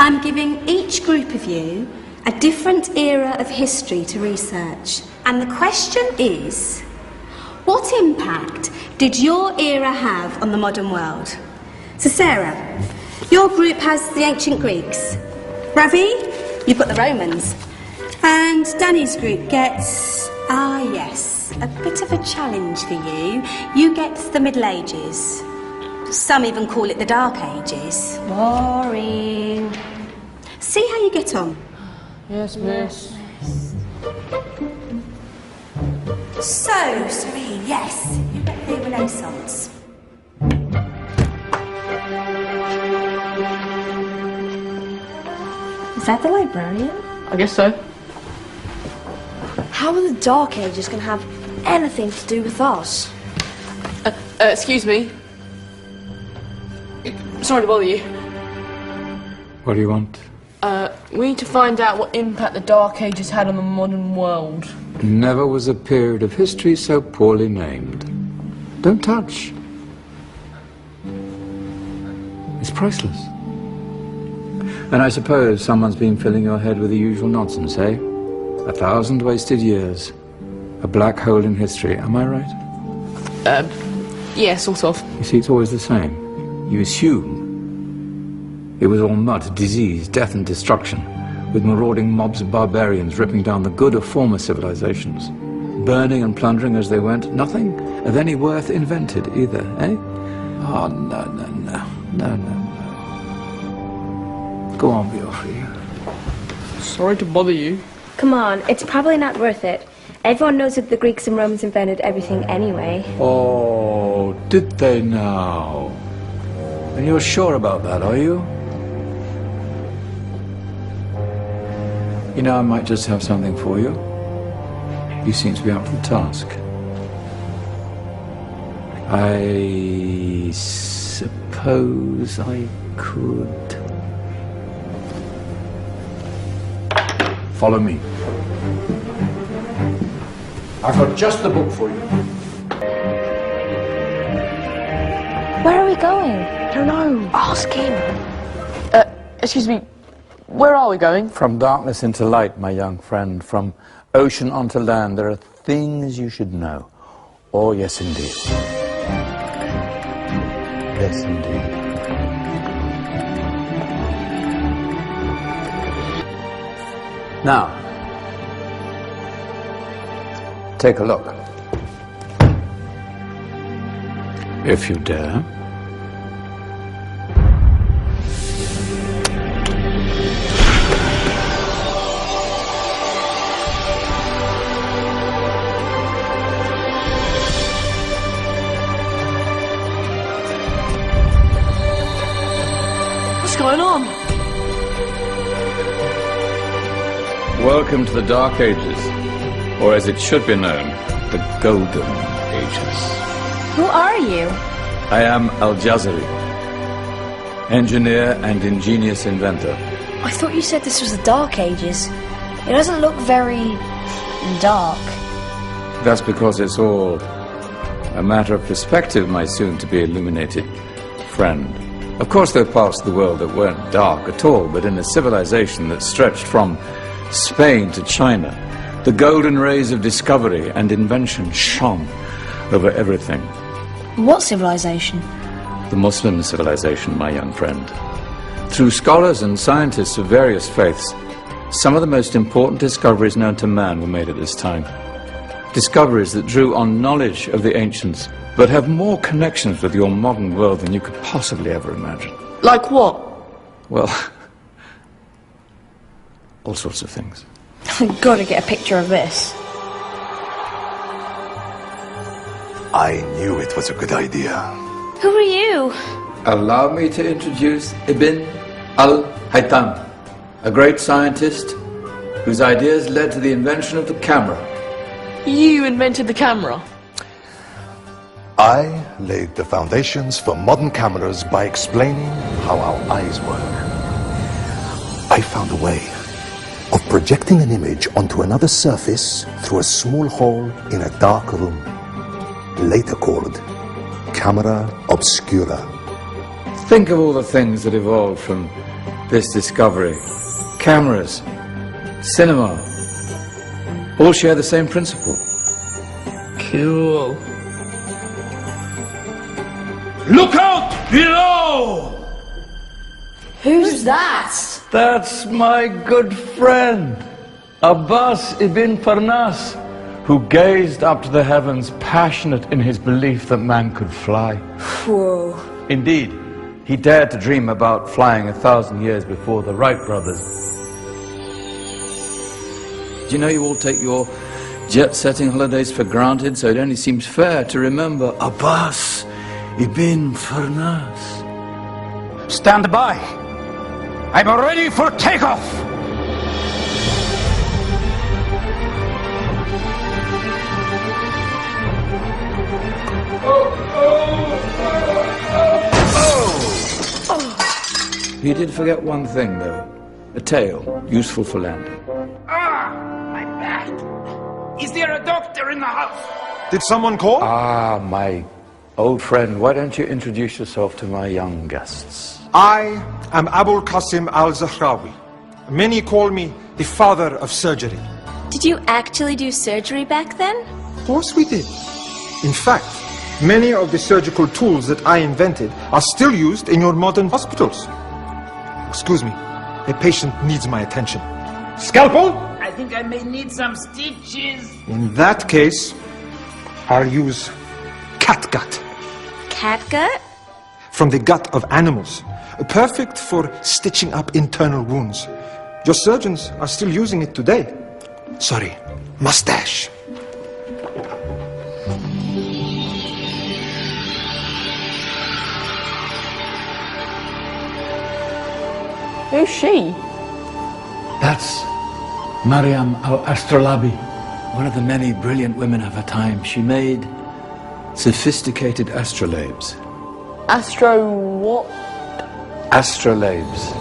I'm giving each group of you a different era of history to research. And the question is, what impact did your era have on the modern world? So Sarah, your group has the ancient Greeks. Ravi, you've got the Romans. And Danny's group gets, yes, a bit of a challenge for you. You get the Middle Ages. Some even call it the Dark Ages. Boring. See how you get on. Yes, miss. So, Serene, yes, you get the Renaissance. Is that the librarian? I guess so. How are the Dark Ages going to have anything to do with us? Excuse me. Sorry to bother you. What do you want? We need to find out what impact the Dark Ages had on the modern world. Never was a period of history so poorly named. Don't touch. It's priceless. And I suppose someone's been filling your head with the usual nonsense, eh? 1,000 wasted years. A black hole in history, am I right? Yeah, sort of. You see, it's always the same. You assume it was all mud, disease, death and destruction, with marauding mobs of barbarians ripping down the good of former civilizations, burning and plundering as they went. Nothing of any worth invented either, eh? Oh, no. Go on, Beofrey. Sorry to bother you. Come on, it's probably not worth it. Everyone knows that the Greeks and Romans invented everything anyway. Oh, did they now? And you're sure about that, are you? You know, I might just have something for you. You seem to be up to the task. I suppose I could... Follow me. I've got just the book for you. Where are we going? I don't know. Ask him. Excuse me. Where are we going? From darkness into light, my young friend. From ocean onto land, there are things you should know. Oh, yes, indeed. Yes, indeed. Now, take a look. If you dare. What's going on? Welcome to the Dark Ages, or as it should be known, the Golden Ages. Who are you? I am Al-Jazari, engineer and ingenious inventor. I thought you said this was the Dark Ages. It doesn't look very... dark. That's because it's all a matter of perspective, my soon-to-be illuminated friend. Of course, there are parts of the world that weren't dark at all, but in a civilization that stretched from Spain to China, the golden rays of discovery and invention shone over everything. What civilization? The Muslim civilization, my young friend. Through scholars and scientists of various faiths, some of the most important discoveries known to man were made at this time. Discoveries that drew on knowledge of the ancients, but have more connections with your modern world than you could possibly ever imagine. Like what? Well, all sorts of things. I've got to get a picture of this. I knew it was a good idea. Who are you? Allow me to introduce Ibn al-Haytham, a great scientist whose ideas led to the invention of the camera. You invented the camera? I laid the foundations for modern cameras by explaining how our eyes work. I found a way of projecting an image onto another surface through a small hole in a dark room, later called camera obscura. Think of all the things that evolved from this discovery. Cameras, cinema, all share the same principle. Cool. Look out below! Who's that? That's my good friend, Abbas ibn Farnas, who gazed up to the heavens, passionate in his belief that man could fly. Whoa. Indeed, he dared to dream about flying 1,000 years before the Wright brothers. Do you know you all take your jet-setting holidays for granted, so it only seems fair to remember Abbas ibn Farnas. Stand by. I'm ready for takeoff. You did forget one thing, though. A tail, useful for landing. My back. Is there a doctor in the house? Did someone call? Ah, my old friend, why don't you introduce yourself to my young guests? I am Abul Qasim al-Zahrawi. Many call me the father of surgery. Did you actually do surgery back then? Of course we did. In fact, many of the surgical tools that I invented are still used in your modern hospitals. Excuse me, a patient needs my attention. Scalpel? I think I may need some stitches. In that case, I'll use catgut. Catgut? From the gut of animals. Perfect for stitching up internal wounds. Your surgeons are still using it today. Sorry, mustache. Who's she? That's Maryam al-Astrolabi, one of the many brilliant women of her time. She made sophisticated astrolabes. Astro what? Astrolabes.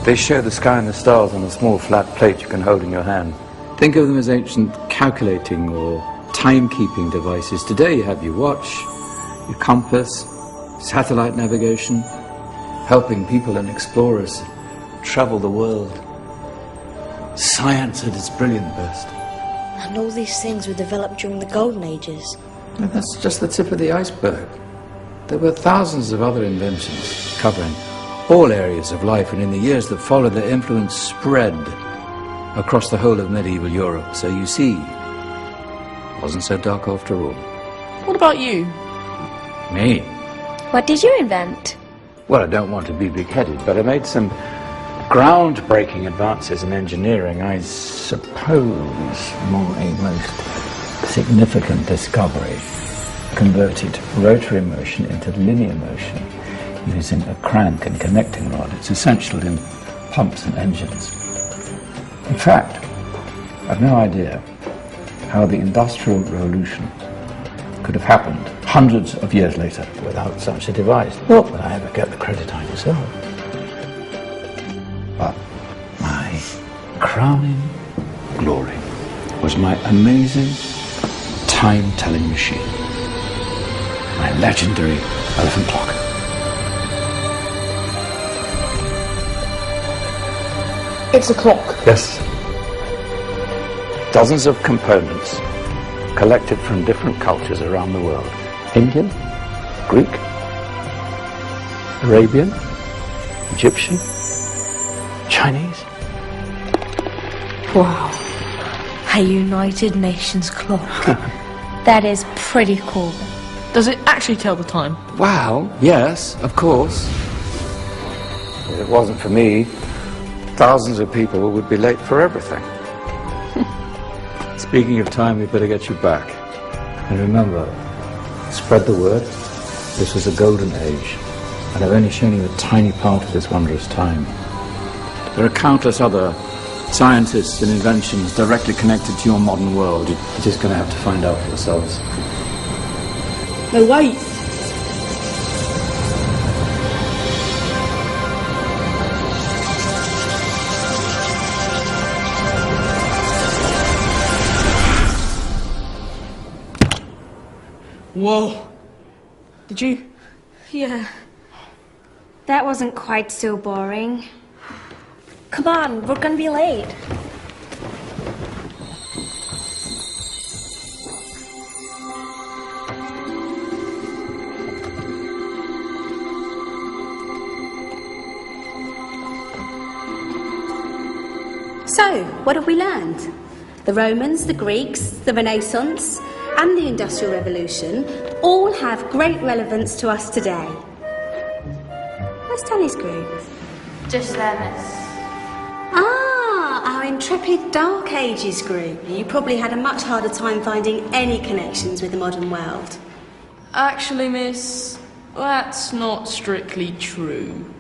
They show the sky and the stars on a small flat plate you can hold in your hand. Think of them as ancient calculating or timekeeping devices. Today you have your watch, your compass, satellite navigation, helping people and explorers travel the world. Science at its brilliant best. And all these things were developed during the Golden Ages. And that's just the tip of the iceberg. There were thousands of other inventions covering all areas of life, and in the years that followed, their influence spread across the whole of medieval Europe. So you see, it wasn't so dark after all. What about you? Me? What did you invent? Well, I don't want to be big-headed, but I made some groundbreaking advances in engineering. I suppose my most significant discovery converted rotary motion into linear motion using a crank and connecting rod. It's essential in pumps and engines. In fact, I've no idea how the Industrial Revolution could have happened hundreds of years later without such a device. Not that I ever get the credit I deserve. But my crowning glory was my amazing time-telling machine. My legendary elephant clock. It's a clock. Yes. Dozens of components collected from different cultures around the world. Indian, Greek, Arabian, Egyptian, Chinese. Wow. A United Nations clock. That is pretty cool. Does it actually tell the time? Well, yes, of course. If it wasn't for me, thousands of people would be late for everything. Speaking of time, we better get you back. And remember, spread the word. This was a golden age, and I've only shown you a tiny part of this wondrous time. There are countless other scientists and inventions directly connected to your modern world. You're just going to have to find out for yourselves. No, wait. Whoa. Did you? Yeah. That wasn't quite so boring. Come on, we're gonna be late. So, what have we learned? The Romans, the Greeks, the Renaissance, and the Industrial Revolution all have great relevance to us today. Where's Danny's group? Just there, miss. Ah, our intrepid Dark Ages group. You probably had a much harder time finding any connections with the modern world. Actually, miss, that's not strictly true.